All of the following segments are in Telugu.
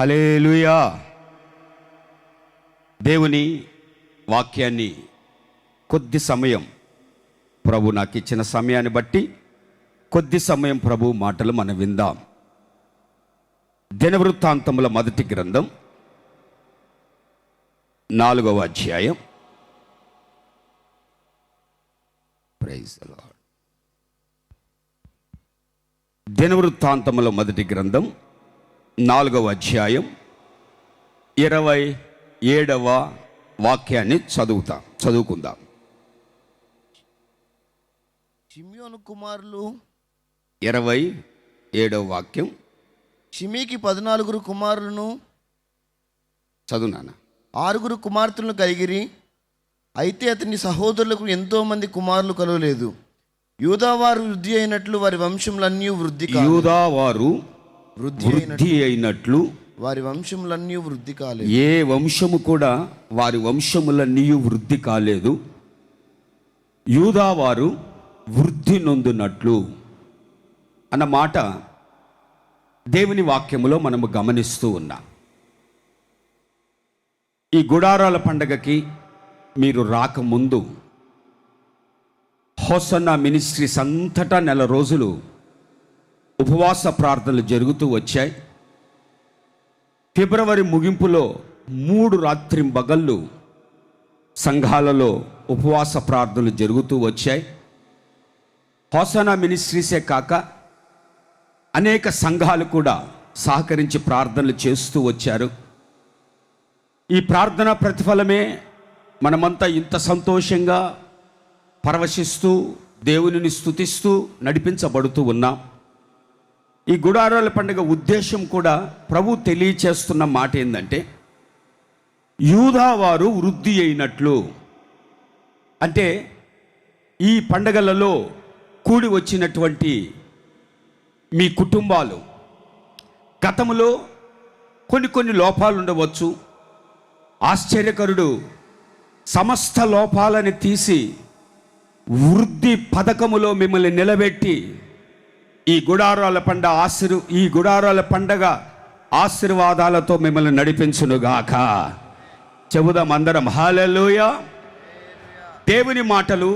హల్లెలూయా. దేవుని వాక్యాన్ని కొద్ది సమయం, ప్రభు నాకు ఇచ్చిన సమయాన్ని బట్టి కొద్ది సమయం ప్రభు మాటలు మనం విందాం. దినవృత్తాంతముల మొదటి గ్రంథం 4వ అధ్యాయం. Praise the lord. దినవృత్తాంతముల మొదటి గ్రంథం 4వ అధ్యాయం 27వ వాక్యాన్ని చదువుకుందాం. షిమ్యోను కుమారులు 27వ వాక్యం. షిమీకి 14 కుమారులను చదువునానా. 6 కుమార్తెలను కలిగిరి. అయితే అతని సహోదరులకు ఎంతో మంది కుమారులు కలగలేదు. యూదావారు వృద్ధి అయినట్లు వారి వంశములన్నీ వృద్ధి అయినట్లు వారి వంశములన్నీ వృద్ధి కాలేదు. ఏ వంశము కూడా వారి వంశములన్నీ వృద్ధి కాలేదు. యూదావారు వృద్ధి నొందినట్లు అన్న మాట దేవుని వాక్యములో మనము గమనిస్తూ ఉన్నాం. ఈ గుడారాల పండగకి మీరు రాకముందు హోసన్నా మినిస్ట్రీస్ అంతటా నెల రోజులు ఉపవాస ప్రార్థనలు జరుగుతూ వచ్చాయి. ఫిబ్రవరి ముగింపులో 3 రాత్రింబగళ్ళు సంఘాలలో ఉపవాస ప్రార్థనలు జరుగుతూ వచ్చాయి. హోసన్నా మినిస్ట్రీసే కాక అనేక సంఘాలు కూడా సహకరించి ప్రార్థనలు చేస్తూ వచ్చారు. ఈ ప్రార్థన ప్రతిఫలమే మనమంతా ఇంత సంతోషంగా పరవశిస్తూ దేవునిని స్తుతిస్తూ నడిపించబడుతూ ఉన్నాం. ఈ గుడారాల పండుగ ఉద్దేశం కూడా ప్రభు తెలియచేస్తున్న మాట ఏంటంటే, యూదావారు వృద్ధి అయినట్లు. అంటే ఈ పండగలలో కూడి వచ్చినటువంటి మీ కుటుంబాలు గతంలో కొన్ని లోపాలు ఉండవచ్చు. ఆశ్చర్యకరుడు సమస్త లోపాలని తీసి వృద్ధి పథకములో మిమ్మల్ని నిలబెట్టి ఈ గుడారాల పండగ ఆశీర్వాదాలతో మిమ్మల్ని నడిపించునుగాక. చెబుదాం అందరం హల్లెలూయా. దేవుని మాటలు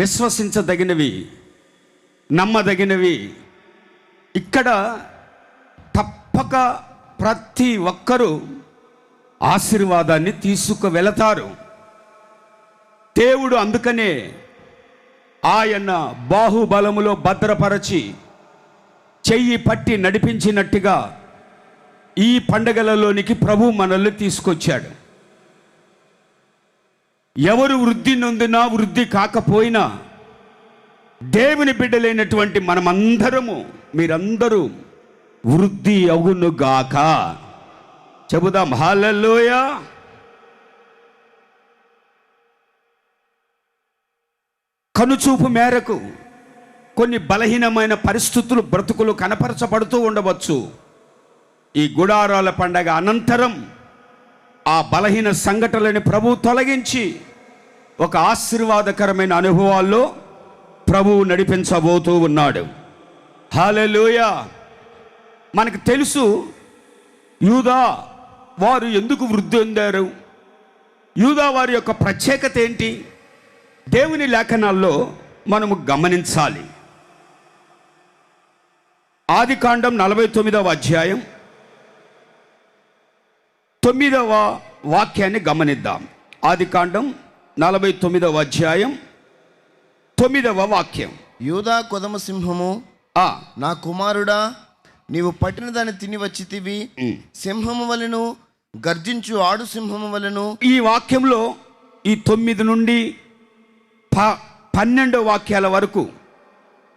విశ్వసించదగినవి, నమ్మదగినవి. ఇక్కడ తప్పక ప్రతి ఒక్కరూ ఆశీర్వాదాన్ని తీసుకువెళతారు. దేవుడు అందుకనే ఆయన బాహుబలములో భద్రపరచి చెయ్యి పట్టి నడిపించినట్టుగా ఈ పండగలలోనికి ప్రభు మనల్ని తీసుకొచ్చాడు. ఎవరు వృద్ధి నొందినా వృద్ధి కాకపోయినా దేవుని బిడ్డలైనటువంటి మనమందరము, మీరందరూ వృద్ధి అగునుగాక. చెబుదాం హల్లెలూయా. కనుచూపు మేరకు కొన్ని బలహీనమైన పరిస్థితులు బ్రతుకులు కనపరచబడుతూ ఉండవచ్చు. ఈ గుడారాల పండగ అనంతరం ఆ బలహీన సంఘటనలని ప్రభు తొలగించి ఒక ఆశీర్వాదకరమైన అనుభవాల్లో ప్రభువు నడిపించబోతూ ఉన్నాడు. హల్లెలూయా. మనకు తెలుసు యూదా వారు ఎందుకు వృద్ధి పొందారు, యూదా వారి యొక్క ప్రత్యేకత ఏంటి. దేవుని లేఖనాల్లో మనము గమనించాలి. ఆదికాండం 49వ అధ్యాయం 9వ వాక్యాన్ని గమనిద్దాం. ఆదికాండం 49వ అధ్యాయం 9వ వాక్యం. యూదా కొదమ సింహము, నా కుమారుడా, నీవు పట్టిన దాన్ని తిని వచ్చితివి. సింహము వలెను, గర్జించు ఆడు సింహము వలెను. ఈ వాక్యంలో ఈ 9 నుండి 12 వాక్యాల వరకు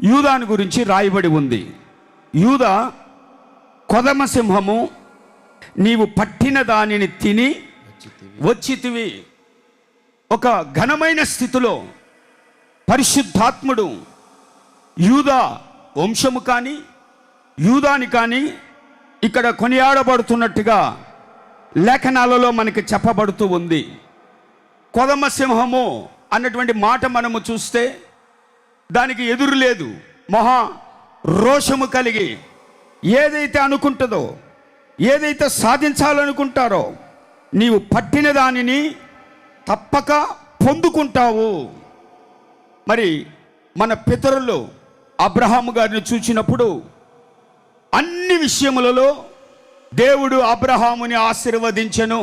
యూదాను గురించి రాయబడి ఉంది. యూదా కొదమ సింహము, నీవు పట్టిన దానిని తిని వచ్చితివి. ఒక ఘనమైన స్థితిలో పరిశుద్ధాత్ముడు యూదా వంశము కానీ యూదాని కానీ ఇక్కడ కొనియాడబడుతున్నట్టుగా లేఖనాలలో మనకి చెప్పబడుతూ ఉంది. కొదమ సింహము అన్నటువంటి మాట మనము చూస్తే దానికి ఎదురు లేదు. మహా రోషము కలిగి ఏదైతే అనుకుంటుందో ఏదైతే సాధించాలనుకుంటారో నీవు పట్టిన దానిని తప్పక పొందుకుంటావు. మరి మన పితరులు అబ్రహాము గారిని చూసినప్పుడు అన్ని విషయములలో దేవుడు అబ్రహాముని ఆశీర్వదించెను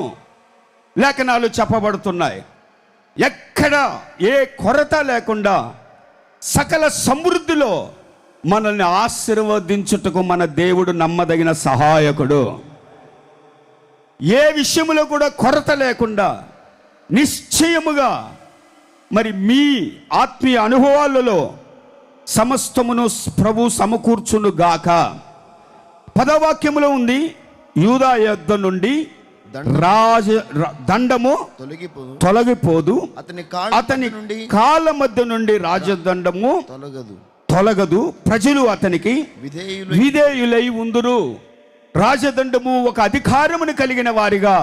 లేఖనాలు చెప్పబడుతున్నాయి. ఎక్కడ ఏ కొరత లేకుండా సకల సమృద్ధిలో మనల్ని ఆశీర్వదించుటకు మన దేవుడు నమ్మదగిన సహాయకుడు. ఏ విషయంలో కూడా కొరత లేకుండా నిశ్చయముగా మరి మీ ఆత్మీయ అనుభవాలలో సమస్తమును ప్రభు సమకూర్చును గాక. పదవాక్యములో ఉంది, యూదా యొద్ద నుండి దండము తొలగిపోదు, అతని కాళ్ళ మధ్య నుండి రాజదండము తొలగదు, ప్రజలు అతనికి విధేయులై ఉందురు. రాజదండము ఒక అధికారమును కలిగిన వారిగా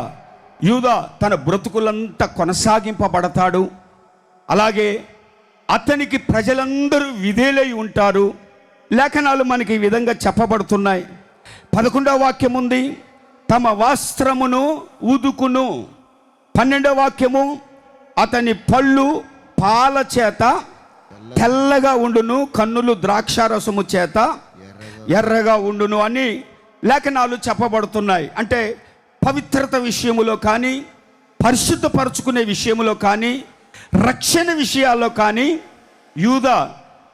యూదా తన బ్రతుకులంతా కొనసాగింపబడతాడు. అలాగే అతనికి ప్రజలందరూ విధేయులై ఉంటారు. లేఖనాలు మనకి ఈ విధంగా చెప్పబడుతున్నాయి. 11వ వాక్యం ఉంది, తమ వస్త్రమును ఉదుకును. 12వ వాక్యము, అతని పళ్ళు పాల చేత తెల్లగా ఉండును, కన్నులు ద్రాక్షారసము చేత ఎర్రగా ఉండును అని లేఖనాలు చెప్పబడుతున్నాయి. అంటే పవిత్రత విషయములో కానీ, పరిశుద్ధపరచుకునే విషయములో కానీ, రక్షణ విషయాల్లో కానీ యూదా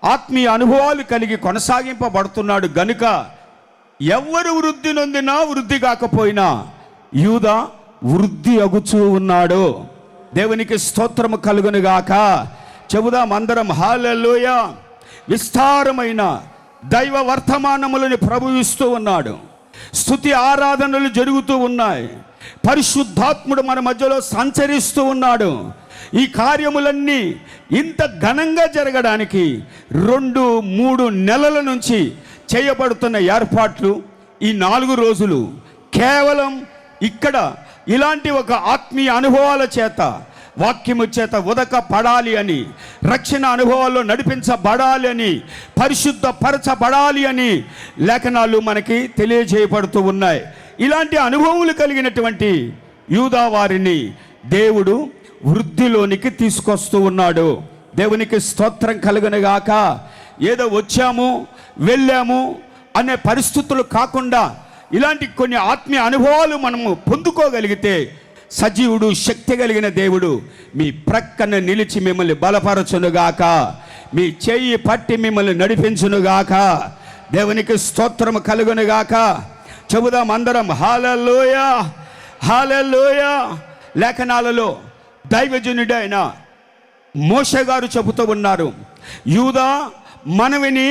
ఆత్మీయ అనుభవాలు కలిగి కొనసాగింపబడుతున్నాడు గనుక ఎవరు వృద్ధి నొందినా వృద్ధి కాకపోయినా యూదా వృద్ధి అగుచూ ఉన్నాడు. దేవునికి స్తోత్రము కలుగును గాక. చెబుదాం అందరం హల్లెలూయా. విస్తారమైన దైవ వర్తమానములను ప్రభువు ఇస్తూ ఉన్నాడు. స్తుతి ఆరాధనలు జరుగుతూ ఉన్నాయి. పరిశుద్ధాత్ముడు మన మధ్యలో సంచరిస్తూ ఉన్నాడు. ఈ కార్యములన్నీ ఇంత ఘనంగా జరగడానికి 2-3 నెలల నుంచి చేయబడుతున్న ఏర్పాట్లు ఈ 4 రోజులు కేవలం ఇక్కడ ఇలాంటి ఒక ఆత్మీయ అనుభవాల చేత, వాక్యము చేత ఉదక పడాలి అని, రక్షణ అనుభవాల్లో నడిపించబడాలి అని, పరిశుద్ధపరచబడాలి అని లేఖనాలు మనకి తెలియజేయబడుతూ ఉన్నాయి. ఇలాంటి అనుభవములు కలిగినటువంటి యూదా వారిని దేవుడు వృద్ధిలోనికి తీసుకొస్తూ ఉన్నాడు. దేవునికి స్తోత్రం కలుగునుగాక. ఏదో వచ్చాము వెళ్ళాము అనే పరిస్థితులు కాకుండా ఇలాంటి కొన్ని ఆత్మీయ అనుభవాలు మనము పొందుకోగలిగితే సజీవుడు, శక్తి కలిగిన దేవుడు మీ ప్రక్కన నిలిచి మిమ్మల్ని బలపరచునుగాక, మీ చెయ్యి పట్టి మిమ్మల్ని నడిపించునుగాక. దేవునికి స్తోత్రం కలుగునుగాక. చెబుదాం అందరం హల్లెలూయా, హల్లెలూయా. లేఖనాలలో దైవజనుడైన మోషే గారు చెబుతూ ఉన్నారు, యూదా మనవిని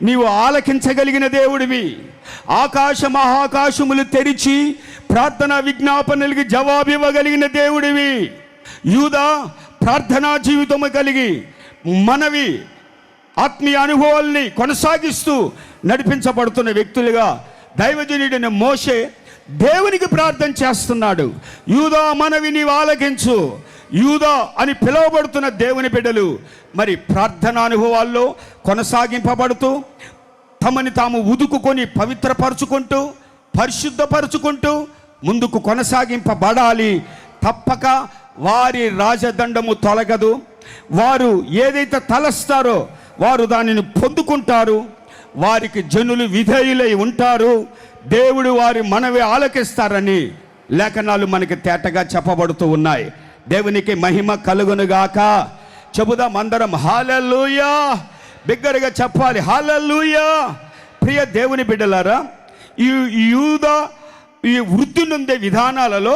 నీవు ఆలకించగలిగిన దేవుడివి, ఆకాశ మహాకాశములు తెరిచి ప్రార్థనా విజ్ఞాపనలకి జవాబు ఇవ్వగలిగిన దేవుడివి. యూదా ప్రార్థనా జీవితము కలిగి మనవి ఆత్మీయ అనుభవాల్ని కొనసాగిస్తూ నడిపించబడుతున్న వ్యక్తులుగా దైవజనుడైన మోషే దేవునికి ప్రార్థన చేస్తున్నాడు. యూదా మనవి నీవు ఆలకించు. యూదా అని పిలువబడుతున్న దేవుని బిడ్డలు మరి ప్రార్థనా అనుభవాల్లో కొనసాగింపబడుతూ తమని తాము ఉదుకుకొని పవిత్రపరుచుకుంటూ పరిశుద్ధపరుచుకుంటూ ముందుకు కొనసాగింపబడాలి. తప్పక వారి రాజదండము తొలగదు. వారు ఏదైతే తలస్తారో వారు దానిని పొందుకుంటారు. వారికి జనులు విధేయులై ఉంటారు. దేవుడు వారి మనవి ఆలకిస్తారని లేఖనాలు మనకి తేటగా చెప్పబడుతూ ఉన్నాయి. దేవునికి మహిమ కలుగునుగాక. చెబుదాం అందరం హల్లెలూయా. బిగ్గరగా చెప్పాలి హల్లెలూయా. ప్రియ దేవుని బిడ్డలారా, ఈ యూదా ఈ వృద్ధి నొందే విధానాలలో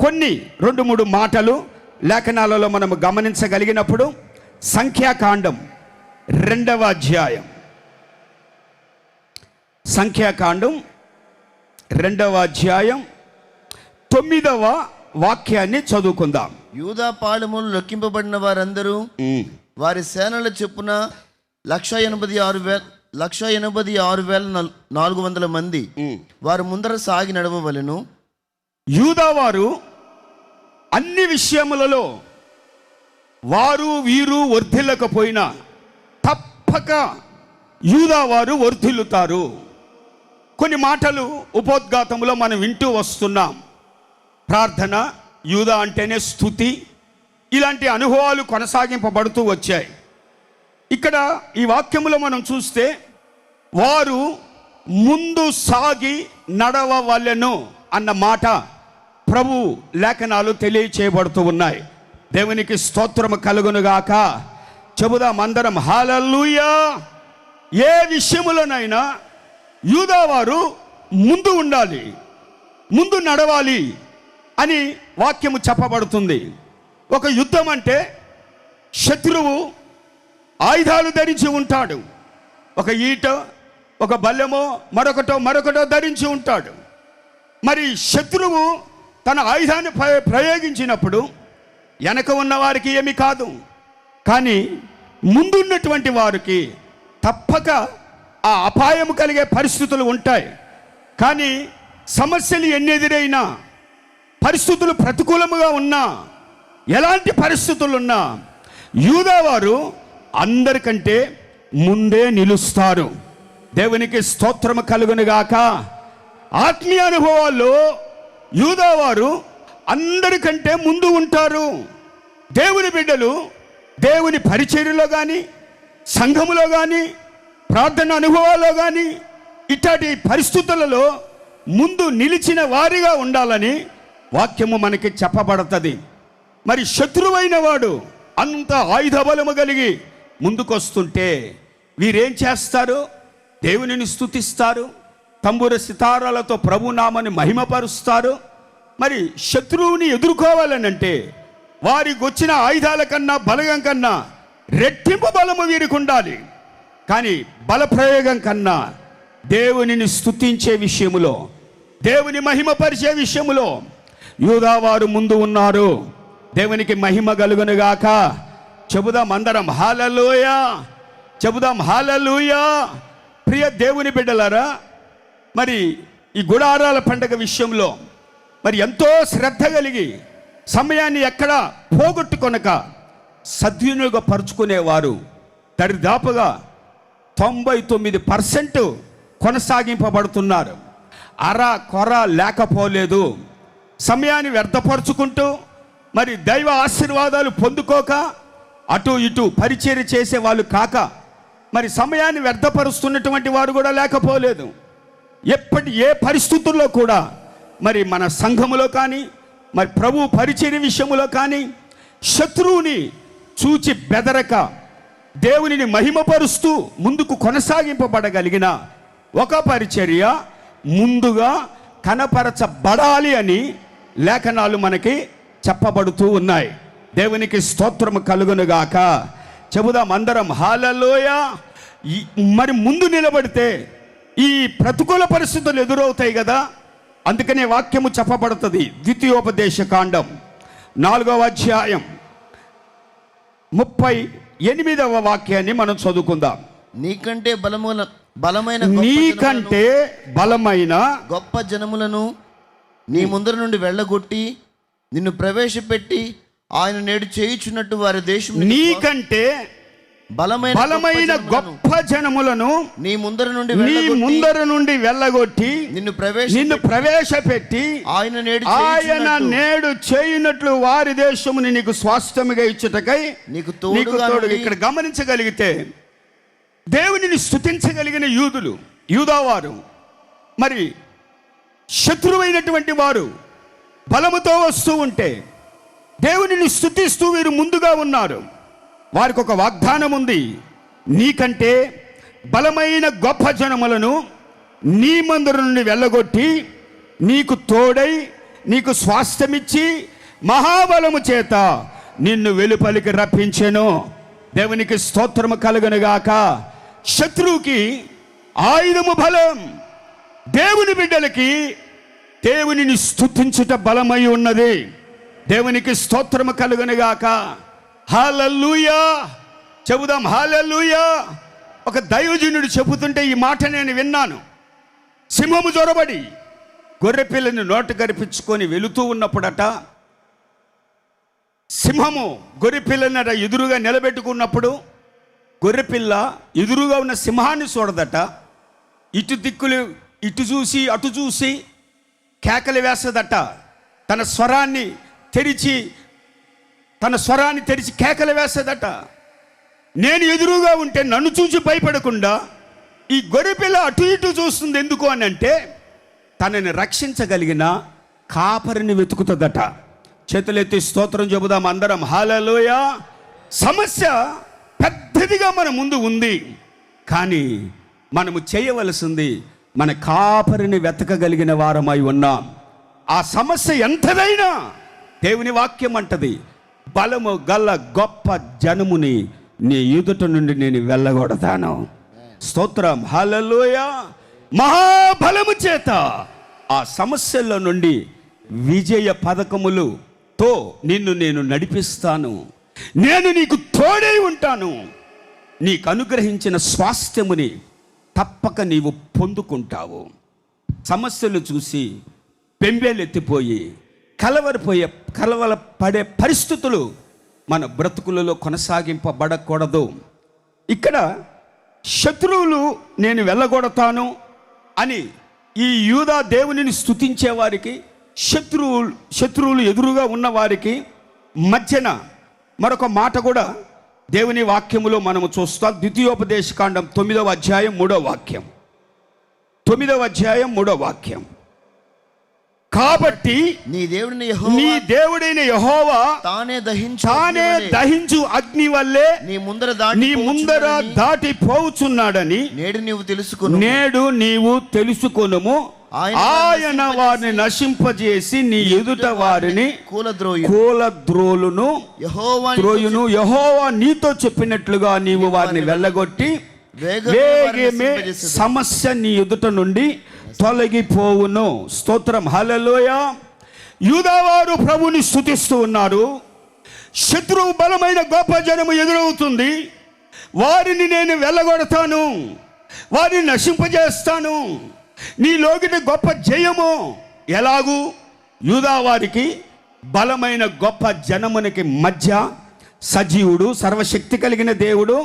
కొన్ని 2-3 మాటలు లేఖనాలలో మనము గమనించగలిగినప్పుడు సంఖ్యాకాండం 2వ అధ్యాయం, సంఖ్యాకాండం 2వ అధ్యాయం 9వ వాక్యాన్ని చదువుకుందాం. యూదా పాళెములు లెక్కింపబడిన వారందరూ వారి సేనల చొప్పున 186,400 మంది వారు ముందర సాగి నడవవలెను. యూదా వారు అన్ని విషయములలో వారు వీరు వర్ధిల్లకపోయినా తప్పక యూదా వారు వర్ధిల్లుతారు. కొన్ని మాటలు ఉపోద్ఘాతంలో మనం వింటూ వస్తున్నాం. ప్రార్థన, యూదా అంటేనే స్తుతి, ఇలాంటి అనుభవాలు కొనసాగింపబడుతూ వచ్చాయి. ఇక్కడ ఈ వాక్యములో మనం చూస్తే వారు ముందు సాగి నడవవలెను అన్న మాట ప్రభు లేఖనాలు తెలియచేయబడుతూ ఉన్నాయి. దేవునికి స్తోత్రము కలుగునుగాక. చెబుదాం అందరం హల్లెలూయా. ఏ విషయములోనైనా యూదావారు ముందు ఉండాలి, ముందు నడవాలి అని వాక్యము చెప్పబడుతుంది. ఒక యుద్ధం అంటే శత్రువు ఆయుధాలు ధరించి ఉంటాడు. ఒక ఈట, ఒక బల్లెమో, మరొకటో ధరించి ఉంటాడు. మరి శత్రువు తన ఆయుధాన్ని ప్రయోగించినప్పుడు వెనక ఉన్న వారికి ఏమి కాదు, కానీ ముందున్నటువంటి వారికి తప్పక ఆ అపాయము కలిగే పరిస్థితులు ఉంటాయి. కానీ సమస్యలు ఎన్ని ఎదురైనా, పరిస్థితులు ప్రతికూలముగా ఉన్నా, ఎలాంటి పరిస్థితులు ఉన్నా యూదావారు అందరికంటే ముందే నిలుస్తారు. దేవునికి స్తోత్రము కలుగునుగాక. ఆత్మీయ అనుభవాల్లో యూదావారు అందరికంటే ముందు ఉంటారు. దేవుని బిడ్డలు దేవుని పరిచర్యలో కానీ, సంఘములో కానీ, ప్రార్థన అనుభవాల్లో కానీ ఇట్లాంటి పరిస్థితులలో ముందు నిలిచిన వారిగా ఉండాలని వాక్యము మనకి చెప్పబడుతుంది. మరి శత్రువైన వాడు అంత ఆయుధ బలము కలిగి ముందుకొస్తుంటే వీరేం చేస్తారు? దేవునిని స్తుతిస్తారు, తంబుర సితారాలతో ప్రభునామాన్ని మహిమపరుస్తారు. మరి శత్రువుని ఎదుర్కోవాలనంటే వారికి వచ్చిన ఆయుధాల కన్నా, బలగం కన్నా రెట్టింపు బలము వీరికి ఉండాలి. కానీ బలప్రయోగం కన్నా దేవునిని స్తుతించే విషయములో, దేవుని మహిమపరిచే విషయములో యూదావారు ముందు ఉన్నారు. దేవునికి మహిమ కలుగునుగాక. చెబుదాం అందరం హల్లెలూయా, చెబుదాం హల్లెలూయా. ప్రియ దేవుని బిడ్డలారా, మరి ఈ గుడారాల పండగ విషయంలో మరి ఎంతో శ్రద్ధ కలిగి సమయాన్ని ఎక్కడ పోగొట్టుకొనక సద్వినియోగపరుచుకునేవారు దరిదాపుగా 99% కొనసాగింపబడుతున్నారు. అర కొర లేకపోలేదు. సమయాన్ని వ్యర్థపరుచుకుంటూ మరి దైవ ఆశీర్వాదాలు పొందుకోక అటు ఇటు పరిచర్య చేసే వాళ్ళు కాక మరి సమయాన్ని వ్యర్థపరుస్తున్నటువంటి వారు కూడా లేకపోలేదు. ఏ పరిస్థితుల్లో కూడా మరి మన సంఘములో కానీ, మరి ప్రభు పరిచర్య విషయములో కానీ శత్రువుని చూచి బెదరక దేవునిని మహిమపరుస్తూ ముందుకు కొనసాగింపబడగలిగిన ఒక పరిచర్య ముందుగా కనపరచబడాలి అని లేఖనాలు మనకి చెప్పబడుతూ ఉన్నాయి. దేవునికి స్తోత్రము కలుగునుగాక. చెబుదాం అందరం హల్లెలూయా. మరి ముందు నిలబడితే ఈ ప్రతికూల పరిస్థితులు ఎదురవుతాయి కదా, అందుకనే వాక్యము చెప్పబడుతుంది. ద్వితీయోపదేశ కాండం 4వ అధ్యాయం 38వ వాక్యాన్ని మనం చదువుకుందాం. నీకంటే బలమైన గొప్ప జనములను నీ ముందర నుండి వెళ్ళగొట్టి నిన్ను ప్రవేశపెట్టి ఆయన నేడు చేయుచున్నట్టు వారి దేశం నీకంటే బలమైన గొప్ప జనములను నీ ముందర నుండి వెళ్ళగొట్టి నిన్ను ప్రవేశపెట్టి ఆయన నేడు చేయునట్లు వారి దేశముని నీకు స్వాస్థ్యముగా ఇచ్చుటకై నీకు తోడుగా. ఇక్కడ గమనించగలిగితే దేవునిని స్తుతించగలిగిన యూదావారు మరి శత్రువైనటువంటి వారు బలముతో వస్తూ ఉంటే దేవునిని స్తుతిస్తూ వీరు ముందుగా ఉన్నారు. వారికి ఒక వాగ్దానం ఉంది. నీకంటే బలమైన గొప్ప జనములను నీ మందర నుండి వెళ్ళగొట్టి నీకు తోడై నీకు స్వాస్థ్యమిచ్చి మహాబలము చేత నిన్ను వెలుపలికి రప్పించెను. దేవునికి స్తోత్రము కలుగునుగాక. శత్రువుకి ఆయుధము బలం, దేవుని బిడ్డలకి దేవునిని స్తుతించుట బలమై ఉన్నది. దేవునికి స్తోత్రము కలుగునుగాక. హల్లెలూయా. చెబుదాం హల్లెలూయా. ఒక దైవజనుడు చెబుతుంటే ఈ మాట నేను విన్నాను. సింహము జొరబడి గొర్రెపిల్లని నోట గరిపించుకొని వెళుతూ ఉన్నప్పుడట, సింహము గొర్రెపిల్లనట ఎదురుగా నిలబెట్టుకున్నప్పుడు గొర్రెపిల్ల ఎదురుగా ఉన్న సింహాన్ని చూడదట, ఇటు దిక్కులు ఇటు చూసి అటు చూసి కేకలు వేస్తుందట. తన స్వరాన్ని తెరిచి కేకలు వేస్తుందట. నేను ఎదురుగా ఉంటే నన్ను చూసి భయపడకుండా ఈ గొర్రెపిల్ల అటు ఇటు చూస్తుంది. ఎందుకు అని అంటే తనని రక్షించగలిగిన కాపరిని వెతుకుతుందట. చేతులెత్తి స్తోత్రం చెబుదాం అందరం. హల్లెలూయా. సమస్య పెద్దదిగా మన ముందు ఉంది, కానీ మనము చేయవలసింది మన కాపరిని వెతకగలిగిన వారమై ఉన్నాం. ఆ సమస్య ఎంతదైనా దేవుని వాక్యం అంటది, బలము గల గొప్ప జనముని నీ ఎదుట నుండి నేను వెళ్ళగొడతాను. స్తోత్రం. హల్లెలూయా. మహాబలము చేత ఆ సమస్యల్లో నుండి విజయ పథకములతో నిన్ను నేను నడిపిస్తాను. నేను నీకు తోడై ఉంటాను. నీకు అనుగ్రహించిన స్వాస్థ్యముని తప్పక నీవు పొందుకుంటావు. సమస్యలు చూసి బెంబేలెత్తిపోయి కలవరపడే పరిస్థితులు మన బ్రతుకులలో కొనసాగింపబడకూడదు. ఇక్కడ శత్రువులు నేను వెళ్ళగొడతాను అని ఈ యూదా దేవునిని స్తుతించే వారికి, శత్రువులు ఎదురుగా ఉన్న వారికి మధ్యన మరొక మాట కూడా దేవుని వాక్యములో మనము చూస్తాం. ద్వితీయోపదేశకాండం 9వ అధ్యాయం 3వ వాక్యం. 9వ అధ్యాయం 3వ వాక్యం. కాబట్టి నీ దేవుడైన యెహోవా తానే దహించు అగ్ని వల్లే నీ ముందర దాటిపోవుచున్నాడని నేడు నీవు తెలుసుకొనుము. ఆయన వారిని నశింపజేసి నీ ఎదుట వారిని కూలద్రోలును. యెహోవా నీతో చెప్పినట్లుగా నీవు వారిని వెళ్ళగొట్టి వేగమే సమస్య నీ ఎదుట నుండి తొలగిపోవును. స్తోత్రం. హల్లెలూయా. యూదావారు ప్రభుని స్తుతిస్తూ ఉన్నారు. శత్రువు బలమైన గొప్ప జనము ఎదురవుతుంది. వారిని నేను వెళ్ళగొడతాను, వారిని నశింపజేస్తాను. నీలోగిన గొప్ప జయము ఎలాగూ యూదావారికి బలమైన గొప్ప జనమునికి మధ్య సజీవుడు, సర్వశక్తి కలిగిన దేవుడు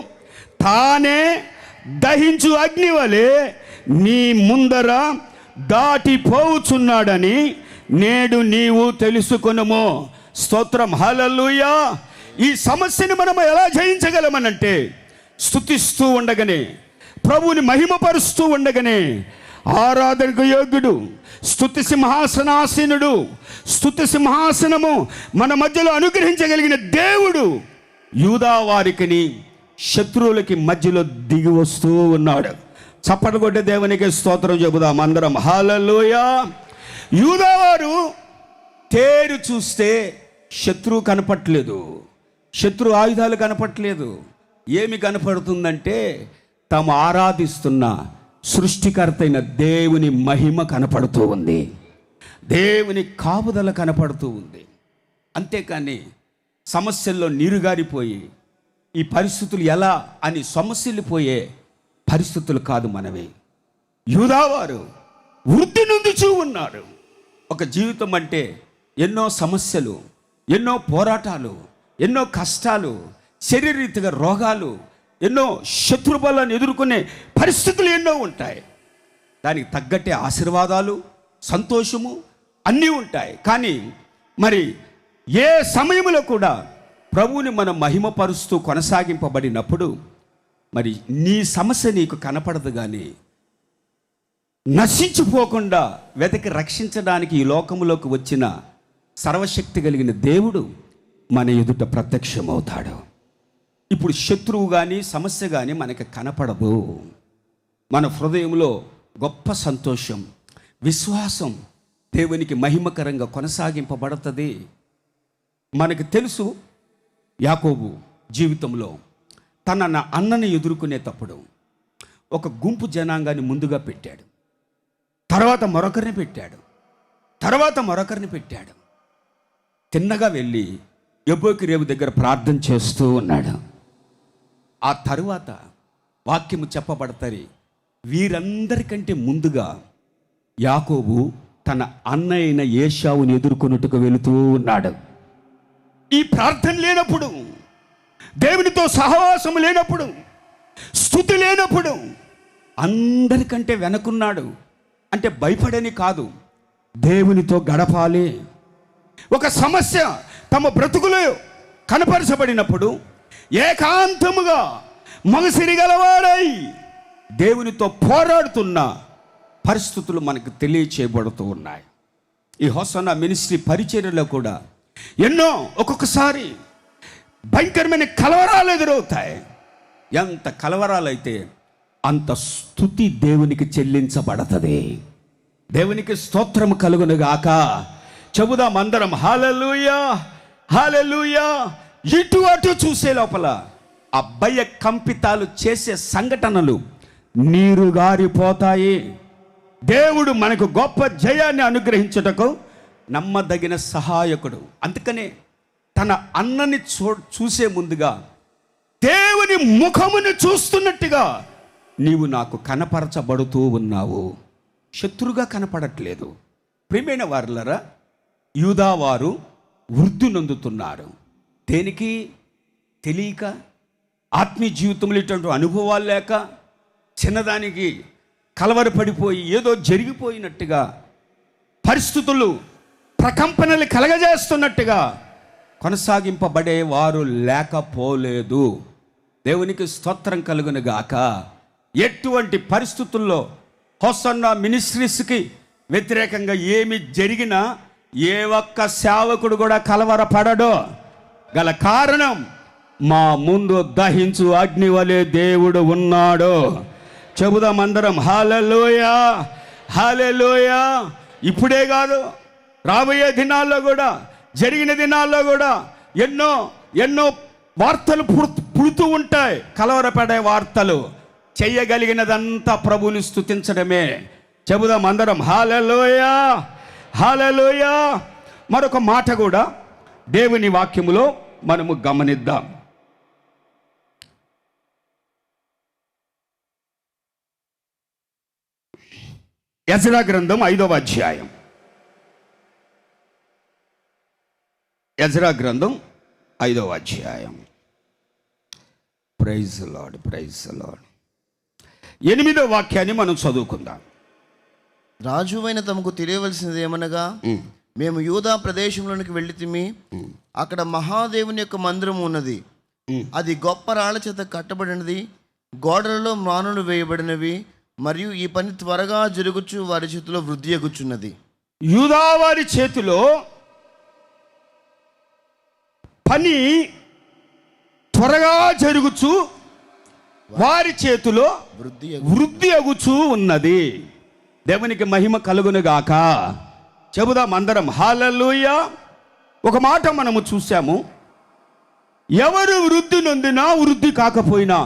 తానే దహించు అగ్ని వలె నీ ముందర దాటిపోవుచున్నాడని నేడు నీవు తెలుసుకొనుము. స్తోత్రం. హల్లెలూయా. ఈ సమస్యని మనం ఎలా జయించగలమనంటే స్తుతిస్తూ ఉండగానే, ప్రభువుని మహిమపరుస్తూ ఉండగానే, ఆరాధనకు యోగ్యుడు, స్తుతి సింహాసనాసీనుడు, స్తుతి సింహాసనము మన మధ్యలో అనుగ్రహించగలిగిన దేవుడు యూదా వారికిని శత్రువులకి మధ్యలో దిగి వస్తూ ఉన్నాడు. చప్పట్లు కొట్టే దేవునికి స్తోత్రం చెబుదాం అందరం. హల్లెలూయా. యూదావారు తేరు చూస్తే శత్రువు కనపట్లేదు, శత్రు ఆయుధాలు కనపట్లేదు. ఏమి కనపడుతుందంటే తాము ఆరాధిస్తున్న సృష్టికర్త అయిన దేవుని మహిమ కనపడుతూ ఉంది, దేవుని కాపుదల కనపడుతూ ఉంది. అంతేకాని సమస్యల్లో నీరుగారిపోయి ఈ పరిస్థితులు ఎలా అని సమస్యలు పరిస్థితులు కాదు మనవి. యూదావారు వృద్ధి నొందుచూ ఉన్నారు. ఒక జీవితం అంటే ఎన్నో సమస్యలు, ఎన్నో పోరాటాలు, ఎన్నో కష్టాలు, శరీరరీతిగా రోగాలు, ఎన్నో శత్రుబలాన్ని ఎదుర్కొనే పరిస్థితులు ఎన్నో ఉంటాయి. దానికి తగ్గట్టే ఆశీర్వాదాలు, సంతోషము అన్నీ ఉంటాయి. కానీ మరి ఏ సమయంలో కూడా ప్రభువుని మనం మహిమపరుస్తూ కొనసాగింపబడినప్పుడు మరి నీ సమస్య నీకు కనపడదు, కానీ నశించిపోకుండా వెతికి రక్షించడానికి ఈ లోకంలోకి వచ్చిన సర్వశక్తి కలిగిన దేవుడు మన ఎదుట ప్రత్యక్షమవుతాడు. ఇప్పుడు శత్రువు కానీ సమస్య కానీ మనకి కనపడదు. మన హృదయంలో గొప్ప సంతోషం, విశ్వాసం దేవునికి మహిమకరంగా కొనసాగింపబడుతుంది. మనకు తెలుసు యాకోబు జీవితంలో తన అన్నని ఎదుర్కొనేటప్పుడు ఒక గుంపు జనాంగాన్ని ముందుగా పెట్టాడు, తర్వాత మరొకరిని పెట్టాడు, తర్వాత మరొకరిని పెట్టాడు. తిన్నగా వెళ్ళి యెబోకిరేము దగ్గర ప్రార్థన చేస్తూ ఉన్నాడు. ఆ తరువాత వాక్యము చెప్పబడతాయి, వీరందరికంటే ముందుగా యాకోబు తన అన్న అయిన ఏశావుని ఎదుర్కొన్నట్టుకు వెళుతూ ఉన్నాడు. ఈ ప్రార్థన లేనప్పుడు, దేవునితో సహవాసం లేనప్పుడు, స్తుతి లేనప్పుడు అందరికంటే వెనకున్నాడు. అంటే భయపడని కాదు, దేవునితో గడపాలి. ఒక సమస్య తమ బ్రతుకులో కనపరచబడినప్పుడు ఏకాంతముగా మగసిరి గలవాడై దేవునితో పోరాడుతున్న పరిస్థితులు మనకు తెలియచేయబడుతూ ఉన్నాయి. ఈ హోసన్నా మినిస్ట్రీ పరిచర్యలో కూడా ఎన్నో ఒక్కొక్కసారి భయంకరమైన కలవరాలు ఎదురవుతాయి. ఎంత కలవరాలైతే అంత స్తుతి దేవునికి చెల్లించబడతది. దేవునికి స్తోత్రం కలుగును గాక. చెబుదాం అందరం హల్లెలూయా, హల్లెలూయా. ఇటు అటు చూసే లోపల ఆ భయ కంపితాలు చేసే సంఘటనలు నీరు గారిపోతాయి. దేవుడు మనకు గొప్ప జయాన్ని అనుగ్రహించుటకు నమ్మదగిన సహాయకుడు. అందుకనే తన అన్నని చూసే ముందుగా దేవుని ముఖమును చూస్తున్నట్టుగా నీవు నాకు కనపరచబడుతూ ఉన్నావు. శత్రుగా కనపడట్లేదు. ప్రియమైన వారులారా, యూదా వారు వృద్ధి నొందుతున్నారు. దేనికి తెలియక, ఆత్మీయ జీవితంలో ఇటువంటి అనుభవాలు లేక, చిన్నదానికి కలవరపడిపోయి ఏదో జరిగిపోయినట్టుగా, పరిస్థితులు ప్రకంపనలు కలగజేస్తున్నట్టుగా కొనసాగింపబడే వారు లేకపోలేదు. దేవునికి స్తోత్రం కలుగును గాక. ఎటువంటి పరిస్థితుల్లో హోసన్నా మినిస్ట్రీస్కి వ్యతిరేకంగా ఏమి జరిగినా ఏ ఒక్క సేవకుడు కూడా కలవరపడడు. గల కారణం, మా ముందు దహించు అగ్ని వలె దేవుడు ఉన్నాడు. చెబుదాం అందరం హల్లెలూయా, హల్లెలూయా. ఇప్పుడే కాదు, రాబోయే దినాల్లో కూడా, జరిగిన దినాల్లో కూడా ఎన్నో ఎన్నో వార్తలు పుడుతూ ఉంటాయి. కలవరపడే వార్తలు. చెయ్యగలిగినదంతా ప్రభువుని స్తుతించడమే. చెబుదాం అందరం హల్లెలూయా, హల్లెలూయా. మరొక మాట కూడా దేవుని వాక్యములో మనము గమనిద్దాం. ఎజ్రా గ్రంథం 5వ అధ్యాయం. ఎజ్రా గ్రంథం 5వ అధ్యాయం. Praise Lord, praise Lord. 8వ వాక్యాన్ని మనం చదువుకుందాం. రాజువైన తమకు తెలియవలసినది ఏమనగా, మేము యూదా ప్రదేశంలోనికి వెళ్ళితిమి. అక్కడ మహాదేవుని యొక్క మందిరం ఉన్నది. అది గొప్ప రాళ్ల చేత కట్టబడినది. గోడలలో మానులు వేయబడినవి. మరియు ఈ పని త్వరగా జరుగుచు వారి చేతిలో వృద్ధి ఎగుచున్నది. యూదా వారి చేతిలో పని త్వరగా జరుగుచు వారి చేతిలో వృద్ధి అగుచూ ఉన్నది. దేవునికి మహిమ కలుగును గాక. చెబుదాం అందరం హల్లెలూయా. ఒక మాట మనము చూసాము, ఎవరు వృద్ధి నొందినా వృద్ధి కాకపోయినా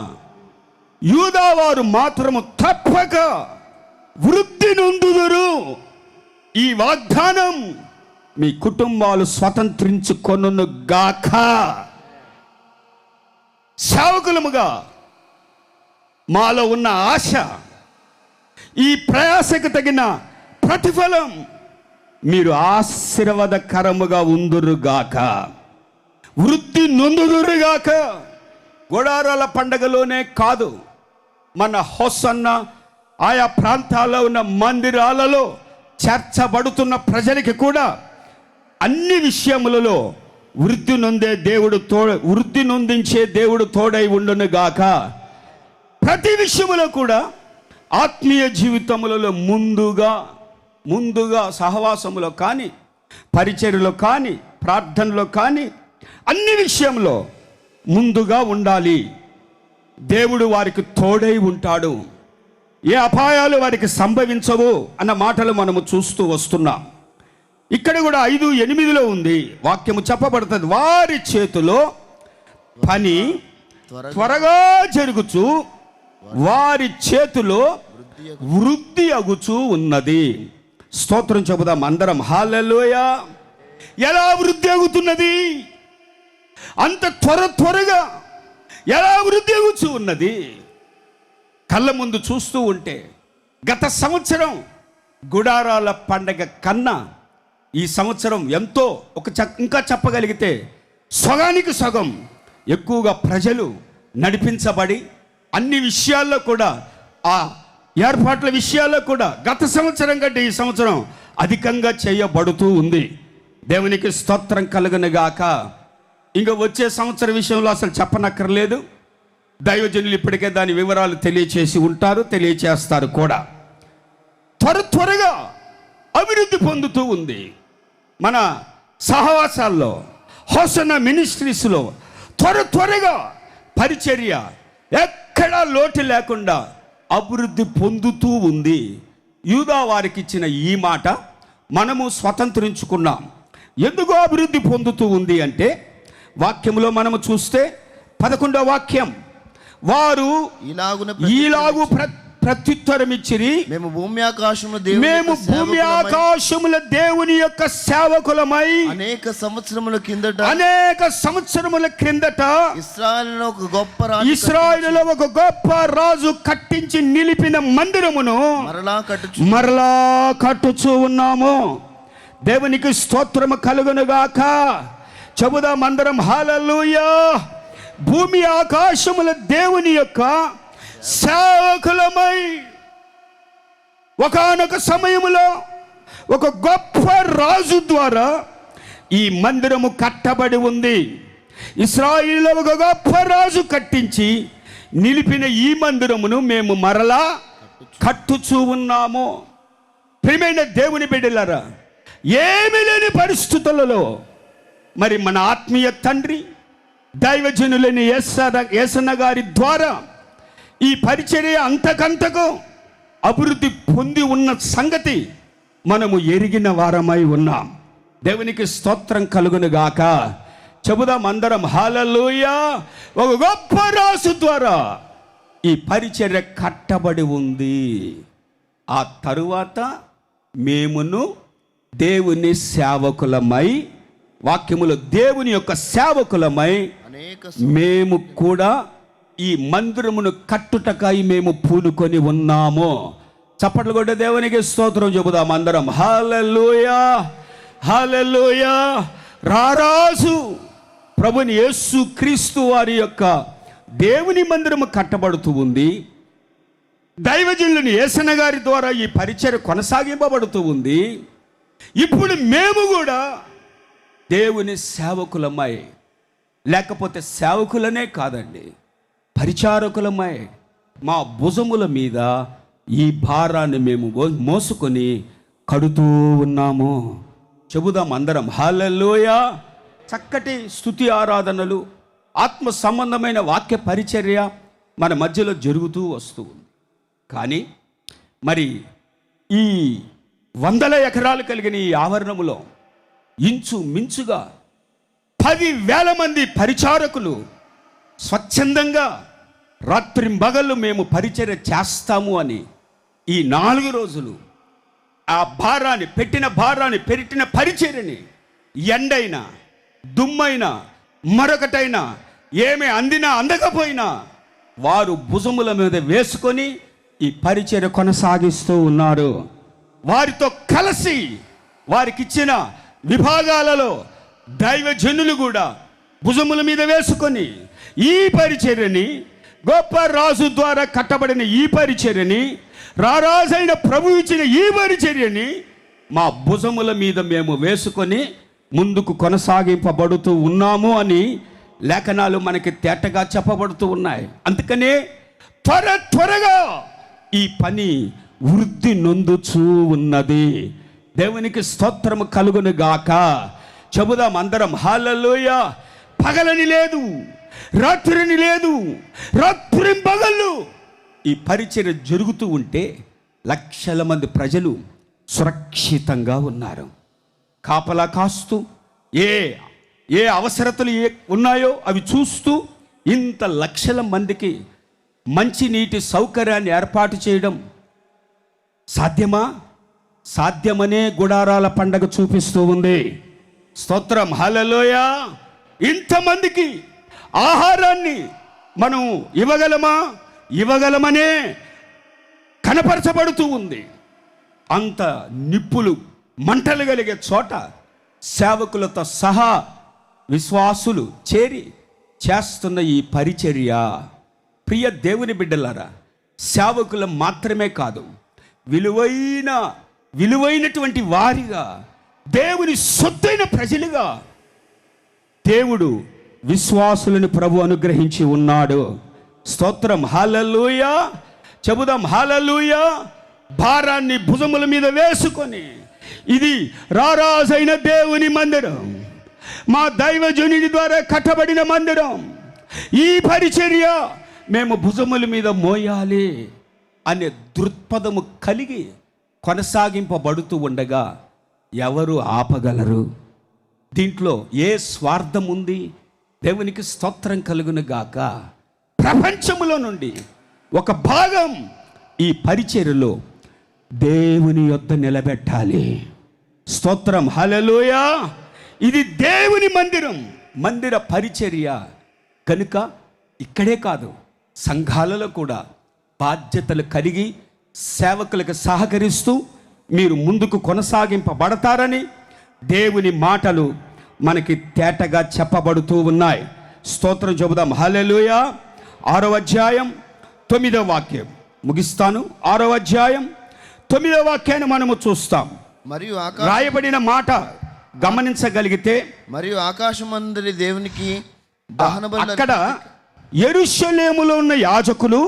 యూదా వారు మాత్రము తప్పక వృద్ధి నొందుదురు. ఈ వాగ్దానం మీ కుటుంబాలు స్వతంత్రించుకొనును గాక. సేవకులముగా మాలో ఉన్న ఆశ, ఈ ప్రయాసకు తగిన ప్రతిఫలం మీరు ఆశీర్వాదకరముగా ఉందురుగాక, వృద్ధి నొందుదురుగాక. గుడారాల పండగలోనే కాదు, మన హోసన్న ఆయా ప్రాంతాల్లో ఉన్న మందిరాలలో చేర్చబడుతున్న ప్రజలకి కూడా అన్ని విషయములలో వృద్ధి నొందే దేవుడు వృద్ధి నొందించే దేవుడు తోడై ఉండును గాక. ప్రతి విషయములో కూడా ఆత్మీయ జీవితములలో ముందుగా సహవాసములో కానీ, పరిచర్యలో కానీ, ప్రార్థనలో కానీ, అన్ని విషయంలో ముందుగా ఉండాలి. దేవుడు వారికి తోడై ఉంటాడు. ఏ అపాయాలు వారికి సంభవించవు అన్న మాటలు మనము చూస్తూ వస్తున్నాం. ఇక్కడ కూడా 5:8 ఉంది వాక్యము చెప్పబడుతుంది. వారి చేతిలో పని త్వరగా జరుగుచు వారి చేతిలో వృద్ధి అగుచూ ఉన్నది. స్తోత్రం చెబుదాం అందరం హల్లెలూయా. ఎలా వృద్ధి అగుతున్నది? అంత త్వరగా ఎలా వృద్ధి అగుచూ ఉన్నది? కళ్ళ ముందు చూస్తూ ఉంటే గత సంవత్సరం గుడారాల పండగ కన్నా ఈ సంవత్సరం ఎంతో ఇంకా చెప్పగలిగితే సగానికి సగం ఎక్కువగా ప్రజలు నడిపించబడి అన్ని విషయాల్లో కూడా ఆ ఏర్పాట్ల విషయాల్లో కూడా గత సంవత్సరం కంటే ఈ సంవత్సరం అధికంగా చేయబడుతూ ఉంది. దేవునికి స్తోత్రం కలుగును గాక. ఇంకా వచ్చే సంవత్సరం విషయంలో అసలు చెప్పనక్కర్లేదు. దైవజనులు ఇప్పటికే దాని వివరాలు తెలియచేసి ఉంటారు, తెలియచేస్తారు కూడా. త్వరగా అభివృద్ధి పొందుతూ ఉంది. మన సహవాసాల్లో, హోసన్న మినిస్ట్రీస్లో త్వరగా పరిచర్య ఎక్కడా లోటు లేకుండా అభివృద్ధి పొందుతూ ఉంది. యూదా వారికి ఇచ్చిన ఈ మాట మనము స్వతంత్రించుకున్నాం. ఎందుకు అభివృద్ధి పొందుతూ ఉంది అంటే, వాక్యంలో మనము చూస్తే 11వ వాక్యం, వారు ఇలాగు ప్రత్యుత్తరం ఇచ్చిరి, మేము భూమి ఆకాశముల దేవుని యొక్క సేవకులమై అనేక సంవత్సరముల క్రిందట ఇశ్రాయేలులో ఒక గొప్ప రాజు కట్టించి నిలిపిన మందిరమును మరలా కట్టుచూ ఉన్నాము. దేవునికి స్తోత్రము కలుగును గాక. చెబుదాం అందరం హల్లెలూయా. భూమి ఆకాశముల దేవుని యొక్క సేవకులమై ఒకానొక సమయములో ఒక గొప్ప రాజు ద్వారా ఈ మందిరము కట్టబడి ఉంది. ఇశ్రాయేలులో ఒక గొప్ప రాజు కట్టించి నిలిపిన ఈ మందిరమును మేము మరలా కట్టుచూ ఉన్నాము. ప్రియమైన దేవుని బిడ్డలారా, ఏమీ లేని పరిస్థితులలో మరి మన ఆత్మీయ తండ్రి దైవజనులని యేసన్న గారి ద్వారా ఈ పరిచర్య అంతకంతకు అభివృద్ధి పొంది ఉన్న సంగతి మనము ఎరిగిన వారమై ఉన్నాం. దేవునికి స్తోత్రం కలుగును గాక. చెబుదాం అందరం హల్లెలూయా. ఒక గొప్ప రాజు ద్వారా ఈ పరిచర్య కట్టబడి ఉంది. ఆ తరువాత మేమును దేవుని సేవకులమై, వాక్యములో దేవుని యొక్క సేవకులమై మేము కూడా ఈ మందిరమును కట్టుటకై మేము పూనుకొని ఉన్నాము. చప్పట్లు కొట్టే దేవునికి స్తోత్రం చెబుదాం అందరం హల్లెలూయా, హల్లెలూయా. రారాజు ప్రభుని యేసు క్రీస్తు వారి యొక్క దేవుని మందిరము కట్టబడుతూ ఉంది. దైవజనులని యేసన్న గారి ద్వారా ఈ పరిచర్య కొనసాగింపబడుతూ ఉంది. ఇప్పుడు మేము కూడా దేవుని సేవకులమై, లేకపోతే సేవకులనే కాదండి, పరిచారకులమై మా భుజముల మీద ఈ భారాన్ని మేము మోసుకొని కడుతూ ఉన్నాము. చెబుదాం అందరం హల్లెలూయా. చక్కటి స్తుతి ఆరాధనలు, ఆత్మ సంబంధమైన వాక్య పరిచర్య మన మధ్యలో జరుగుతూ వస్తూ ఉంది. కానీ మరి ఈ 100 ఎకరాలు కలిగిన ఈ ఆవరణములో ఇంచుమించుగా 10,000 మంది పరిచారకులు స్వచ్ఛందంగా రాత్రింబగళ్ళు మేము పరిచర్య చేస్తాము అని ఈ 4 రోజులు ఆ భారాన్ని పెట్టిన పరిచర్యని ఎండైనా దుమ్మైనా మరొకటైనా ఏమి అందినా అందకపోయినా వారు భుజముల మీద వేసుకొని ఈ పరిచర్య కొనసాగిస్తూ ఉన్నారు. వారితో కలిసి వారికిచ్చిన విభాగాలలో దైవజనులు కూడా భుజముల మీద వేసుకొని ఈ పరిచర్యని, గొప్ప రాజు ద్వారా కట్టబడిన ఈ పరిచర్యని, రారాజైన ప్రభు ఇచ్చిన ఈ పరిచర్యని మా భుజముల మీద మేము వేసుకొని ముందుకు కొనసాగింపబడుతూ ఉన్నాము అని లేఖనాలు మనకి తేటగా చెప్పబడుతూ ఉన్నాయి. అందుకనే త్వరగా ఈ పని వృద్ధి నొందుచూ ఉన్నది. దేవునికి స్తోత్రము కలుగును గాక. చెబుదాం అందరం హల్లెలూయా. పగలని లేదు, రాత్రిని లేదు, రాత్రి పగళ్ళు ఈ పరిచర్య జరుగుతూ ఉంటే లక్షల మంది ప్రజలు సురక్షితంగా ఉన్నారు. కాపలా కాస్తూ ఏ అవసరతలు ఉన్నాయో అవి చూస్తూ ఇంత లక్షల మందికి మంచినీటి సౌకర్యాన్ని ఏర్పాటు చేయడం సాధ్యమా? సాధ్యమనే గుడారాల పండగ చూపిస్తూ ఉంది. స్తోత్రం హల్లెలూయా. ఇంతమందికి ఆహారాన్ని మనం ఇవ్వగలమనే కనపరచబడుతూ ఉంది. అంత నిప్పులు మంటలు కలిగే చోట సేవకులతో సహా విశ్వాసులు చేరి చేస్తున్న ఈ పరిచర్య, ప్రియ దేవుని బిడ్డలారా, సేవకులు మాత్రమే కాదు, విలువైనటువంటి వారిగా, దేవుని సొత్తైన ప్రజలుగా దేవుడు విశ్వాసులను ప్రభు అనుగ్రహించి ఉన్నాడు. స్తోత్రం, హల్లెలూయా. చెబుదాం హల్లెలూయా. భారాన్ని భుజముల మీద వేసుకొని, ఇది రారాజైన దేవుని మందిరం, మా దైవజనుని ద్వారా కట్టబడిన మందిరం, ఈ పరిచర్య మేము భుజముల మీద మోయాలి అనే దృక్పథము కలిగి కొనసాగింపబడుతూ ఉండగా ఎవరు ఆపగలరు? దీంట్లో ఏ స్వార్థం ఉంది? దేవునికి స్తోత్రం కలుగును గాక. ప్రపంచములో నుండి ఒక భాగం ఈ పరిచర్యలో దేవుని యొద్ద నిలబెట్టాలి. స్తోత్రం, హల్లెలూయా. ఇది దేవుని మందిరం, మందిర పరిచర్య కనుక ఇక్కడే కాదు, సంఘాలలో కూడా బాధ్యతలు కలిగి సేవకులకు సహకరిస్తూ మీరు ముందుకు కొనసాగింపబడతారని దేవుని మాటలు మనకి తేటగా చెప్పబడుతూ ఉన్నాయి. స్తోత్రం చెబుదాం, హల్లెలూయా. 6వ అధ్యాయం 9వ వాక్యం ముగిస్తాను. 6వ అధ్యాయం 9వ వాక్యాన్ని మనము చూస్తాం. మరియు రాయబడిన మాట గమనించగలిగితే, మరియు ఆకాశమందరి దేవునికి దహన బలులు అక్కడ యెరూషలేములో ఉన్న యాజకులు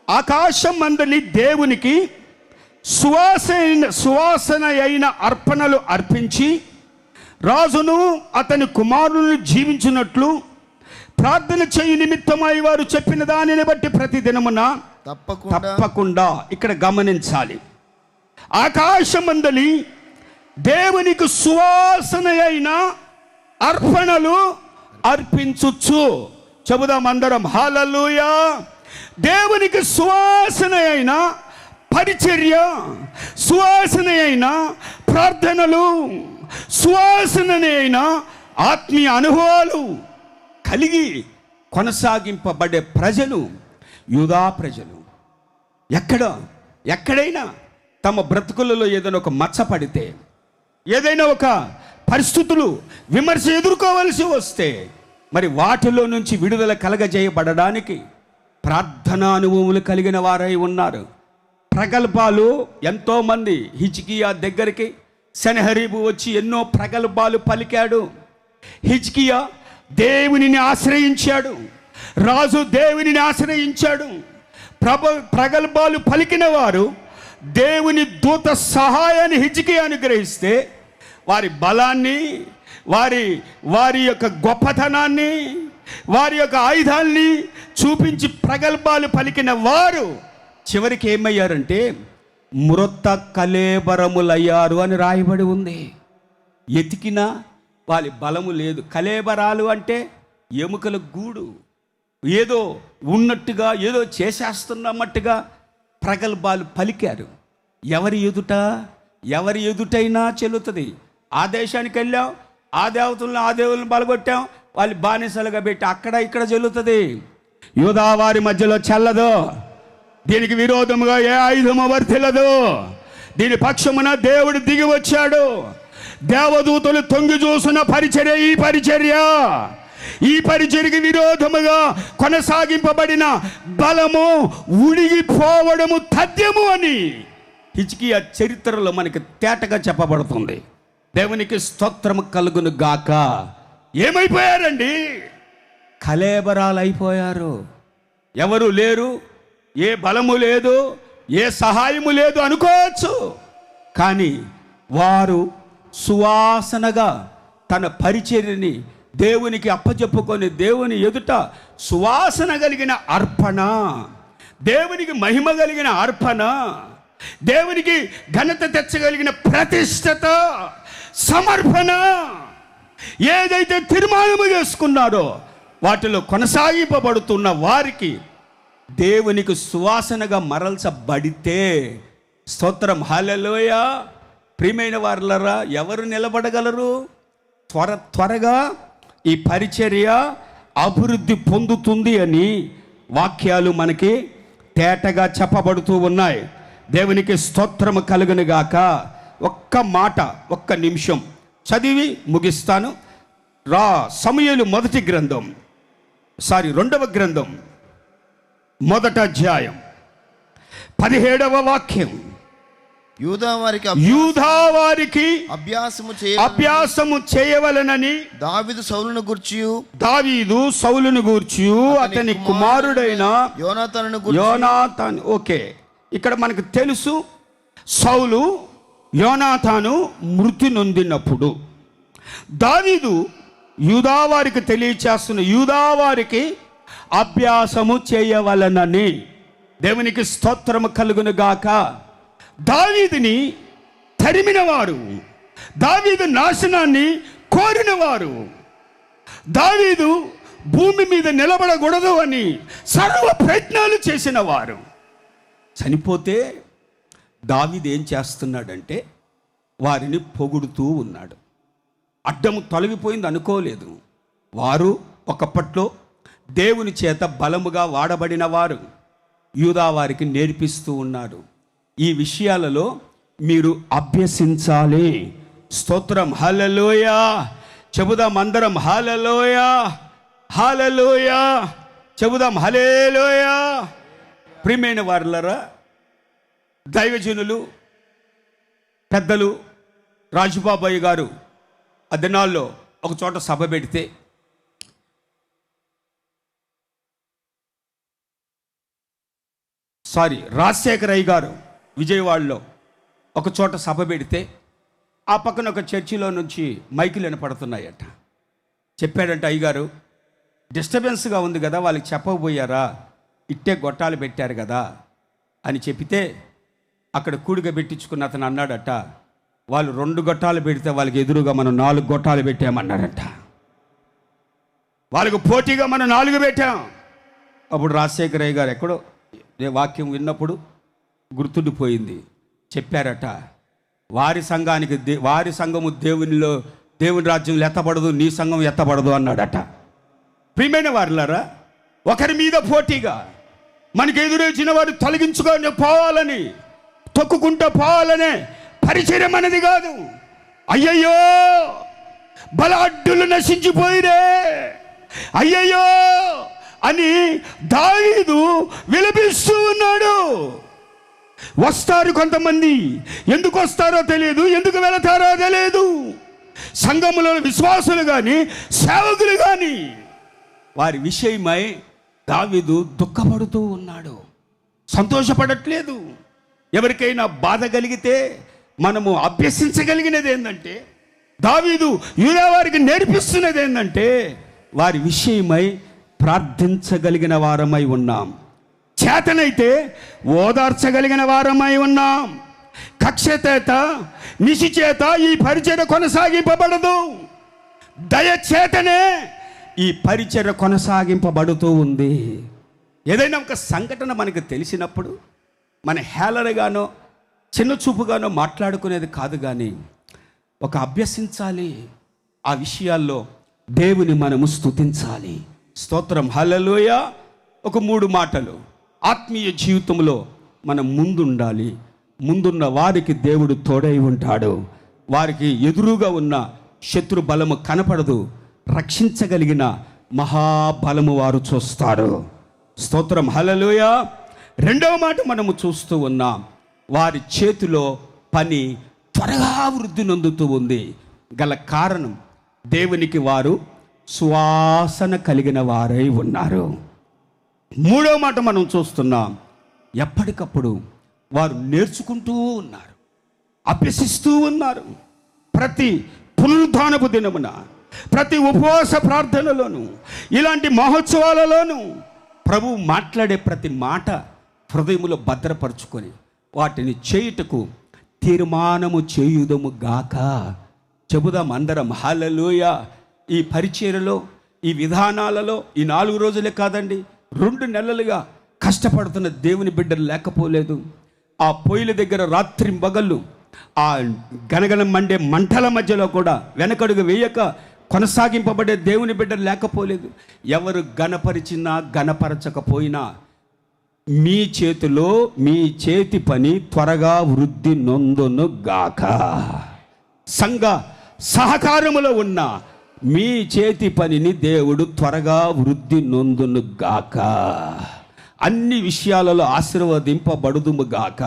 ఆకాశం మందలి దేవునికి సువాసన అయిన అర్పణలు అర్పించి రాజును అతని కుమారులను జీవించినట్లు ప్రార్థన చేయి నిమిత్తమై వారు చెప్పిన దానిని బట్టి ప్రతిదినమున తప్పకుండా ఇక్కడ గమనించాలి. ఆకాశమందలి దేవునికి సువాసన అయిన అర్పణలు అర్పించుచు. చెబుదాం అందరం హల్లెలూయా. దేవునికి సువాసన అయిన పరిచర్య, సువాసన అయిన ప్రార్థనలు, సువాసన అయిన ఆత్మీయ అనుభవాలు కలిగి కొనసాగింపబడే ప్రజలు యూదా ప్రజలు. ఎక్కడైనా తమ బ్రతుకులలో ఏదైనా ఒక మచ్చ పడితే, ఏదైనా ఒక పరిస్థితులు విమర్శ ఎదుర్కోవలసి వస్తే, మరి వాటిలో నుంచి విడుదల కలగజేయబడడానికి ప్రార్థనా అనుభవములు కలిగిన వారై ఉన్నారు. ప్రగల్భాలు ఎంతోమంది, హిజ్కియా దగ్గరికి సెనహరీబు వచ్చి ఎన్నో ప్రగల్భాలు పలికాడు. హిజ్కియా దేవునిని ఆశ్రయించాడు, రాజు దేవునిని ఆశ్రయించాడు. ప్రగల్భాలు పలికిన వారు దేవుని దూత సహాయాన్ని హిజ్కియా అనుగ్రహిస్తే వారి బలాన్ని, వారి యొక్క గొప్పతనాన్ని, వారి యొక్క ఆయుధాల్ని చూపించి ప్రగల్భాలు పలికిన వారు చివరికి ఏమయ్యారంటే మృత కళేబరములయ్యారు అని రాయబడి ఉంది. ఎతికినా వారి బలము లేదు. కళేబరాలు అంటే ఎముకల గూడు, ఏదో ఉన్నట్టుగా, ఏదో చేసేస్తున్నట్టుగా ప్రగల్భాలు పలికారు. ఎవరి ఎదుటైనా చెల్లుతుంది. ఆ దేశానికి వెళ్ళాం, ఆ దేవులను బలగొట్టాం, వాళ్ళు బానిసలుగా పెట్టి అక్కడ ఇక్కడ చెల్లుతుంది. యూదా వారి మధ్యలో చెల్లదు. దీనికి విరోధముగా ఏ ఆయుధము వర్తిల్లదు. దీని పక్షమున దేవుడు దిగి వచ్చాడు. దేవదూతలు తొంగి చూసిన పరిచర్య ఈ పరిచర్యకి విరోధముగా కొనసాగింపబడిన బలము ఉడిగిపోవడము తథ్యము అని హిజ్కియా చరిత్రలో మనకి తేటగా చెప్పబడుతుంది. దేవునికి స్తోత్రము కలుగును గాక. ఏమైపోయారండి? కళేబరాలు అయిపోయారు. ఎవరు లేరు, ఏ బలము లేదు, ఏ సహాయము లేదు అనుకోవచ్చు. కానీ వారు సువాసనగా తన పరిచర్యని దేవునికి అప్పచెప్పుకొని దేవుని ఎదుట సువాసన కలిగిన అర్పణ, దేవునికి మహిమ కలిగిన అర్పణ, దేవునికి ఘనత తెచ్చగలిగిన ప్రతిష్టత, సమర్పణ ఏదైతే తీర్మానము చేసుకున్నారో వాటిలో కొనసాగింపబడుతున్న వారికి దేవునికి సువాసనగా మరల్చబడితే, స్తోత్రం, హల్లెలూయా. ప్రియమైన వారలారా, ఎవరు నిలబడగలరు? త్వరగా ఈ పరిచర్య అభివృద్ధి పొందుతుంది అని వాక్యాలు మనకి తేటగా చెప్పబడుతూ ఉన్నాయి. దేవునికి స్తోత్రము కలుగును గాక. ఒక్క మాట, ఒక్క నిమిషం చదివి ముగిస్తాను. సమూయేలు మొదటి గ్రంథం, 2వ గ్రంథం 1వ అధ్యాయం 17వ వాక్యం. యూదా వారికి అభ్యాసము చేయవలనని దావీదు సౌలును గూర్చియు అతని కుమారుడైన యోనాతాను. ఓకే, ఇక్కడ మనకు తెలుసు సౌలు యోనాతాను మృతి నొందినప్పుడు దావీదు యూదావారికి తెలియచేస్తున్న యూదావారికి అభ్యాసము చేయవలనని. దేవునికి స్తోత్రము కలుగును గాక. దావీదుని తరిమినవారు, దావీదు నాశనాన్ని కోరినవారు, దావీదు భూమి మీద నిలబడకూడదు అని సర్వ ప్రయత్నాలు చేసిన వారు చనిపోతే దావీదు ఏం చేస్తున్నాడంటే వారిని పొగుడుతూ ఉన్నాడు. అడ్డము తొలగిపోయింది అనుకోలేదు. వారు ఒకప్పట్లో దేవుని చేత బలముగా వాడబడిన వారు. యూదా వారికి నేర్పిస్తూ ఉన్నారు, ఈ విషయాలలో మీరు అభ్యసించాలి. స్తోత్రం, హల్లెలూయా. చెబుదాం అందరం హల్లెలూయా, హల్లెలూయా. చెబుదాం హల్లెలూయా. ప్రియమైన వారులారా, దైవజనులు పెద్దలు రాజుబాబాయ్ గారు ఆ దినాల్లో ఒక చోట సభ పెడితే రాజశేఖరయ్య గారు విజయవాడలో ఒక చోట సభ పెడితే ఆ పక్కన ఒక చర్చిలో నుంచి మైకులు వినపడుతున్నాయట. చెప్పాడంట అయ్యగారు, డిస్టర్బెన్స్గా ఉంది కదా, వాళ్ళకి చెప్పకపోయారా, ఇట్టే గొట్టాలు పెట్టారు కదా అని చెప్పితే అక్కడ కూడిగా పెట్టించుకున్న అతను అన్నాడట, వాళ్ళు 2 గొట్టాలు పెడితే వాళ్ళకి ఎదురుగా మనం 4 గొట్టాలు పెట్టామన్నాడట. వాళ్ళకు పోటీగా మనం 4 పెట్టాం. అప్పుడు రాజశేఖరయ్య గారు ఎక్కడో వాక్యం విన్నప్పుడు గుర్తుండిపోయింది. చెప్పారట, వారి సంఘము దేవుని రాజ్యం ఎత్తబడదు, నీ సంఘం ఎత్తబడదు అన్నాడట. ప్రియమైన వారులారా, ఒకరి మీద పోటీగా మనకి ఎదురొచ్చిన వారు తొలగించుకొని పోవాలని, తొక్కుకుంటూ పోవాలనే పరిచయం అనేది కాదు. అయ్యయ్యో బలాఢ్యులు నశించిపోయిరే, అయ్యయ్యో అని దావీదు విలపిస్తూ ఉన్నాడు. వస్తారు కొంతమంది, ఎందుకు వస్తారో తెలియదు, ఎందుకు వెళతారో తెలియదు. సంఘములో విశ్వాసులు కానీ సేవకులు కానీ వారి విషయమై దావీదు దుఃఖపడుతూ ఉన్నాడు, సంతోషపడట్లేదు. ఎవరికైనా బాధ కలిగితే మనము అభ్యసించగలిగినది ఏంటంటే, దావీదు యూదా వారికి నేర్పిస్తున్నది ఏంటంటే, వారి విషయమై ప్రార్థించగలిగిన వారమై ఉన్నాం. చేతనైతే ఓదార్చగలిగిన వారమై ఉన్నాం. కక్ష చేత నిశి చేత ఈ పరిచర్య కొనసాగింపబడదు. దయచేతనే ఈ పరిచర్య కొనసాగింపబడుతూ ఉంది. ఏదైనా ఒక సంఘటన మనకు తెలిసినప్పుడు మన హేళనగానో చిన్న చూపుగానో మాట్లాడుకునేది కాదు, కానీ ఒక అభ్యసించాలి. ఆ విషయాల్లో దేవుని మనము స్తుతించాలి. స్తోత్రం, హల్లెలూయా. ఒక 3 మాటలు. ఆత్మీయ జీవితంలో మనం ముందుండాలి. ముందున్న వారికి దేవుడు తోడై ఉంటాడు. వారికి ఎదురుగా ఉన్న శత్రు బలము కనపడదు, రక్షించగలిగిన మహాబలము వారు చూస్తారు. స్తోత్రం, హల్లెలూయా. 2వ మాట మనము చూస్తూ ఉన్నాం, వారి చేతిలో పని త్వరగా వృద్ధి నొందుతూ ఉంది. గల కారణం దేవునికి వారు సువాసన కలిగిన వారై ఉన్నారు. 3వ మాట మనం చూస్తున్నాం, ఎప్పటికప్పుడు వారు నేర్చుకుంటూ ఉన్నారు, అభ్యసిస్తూ ఉన్నారు. ప్రతి పునరుద్ధానపు దినమున, ప్రతి ఉపవాస ప్రార్థనలోను, ఇలాంటి మహోత్సవాలలోనూ ప్రభువు మాట్లాడే ప్రతి మాట హృదయములో భద్రపరుచుకొని వాటిని చేయుటకు తీర్మానము చేయుదము గాక. చెబుదాం అందరం హల్లెలూయా. ఈ పరిచర్యలో, ఈ విధానాలలో ఈ 4 రోజులే కాదండి, 2 నెలలుగా కష్టపడుతున్న దేవుని బిడ్డలు లేకపోలేదు. ఆ పొయ్యిల దగ్గర రాత్రింబగళ్ళు ఆ గనగన మండే మంటల మధ్యలో కూడా వెనకడుగు వేయక కొనసాగింపబడే దేవుని బిడ్డలు లేకపోలేదు. ఎవరు గణపరిచినా గణపరచకపోయినా మీ చేతిలో మీ చేతి పని త్వరగా వృద్ధి నొందును గాక. సంఘ సహకారములో ఉన్న మీ చేతి పనిని దేవుడు త్వరగా వృద్ధి నొందును గాక. అన్ని విషయాలలో ఆశీర్వదింపబడుదుము గాక.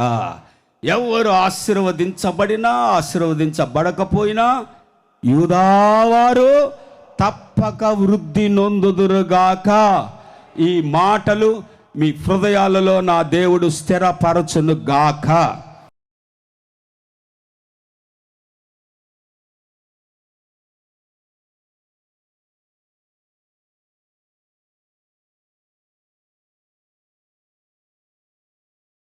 ఎవరు ఆశీర్వదించబడినా ఆశీర్వదించబడకపోయినా యూదావారు తప్పక వృద్ధి నొందుదురుగాక. ఈ మాటలు మీ హృదయాలలో నా దేవుడు స్థిరపరచును గాక.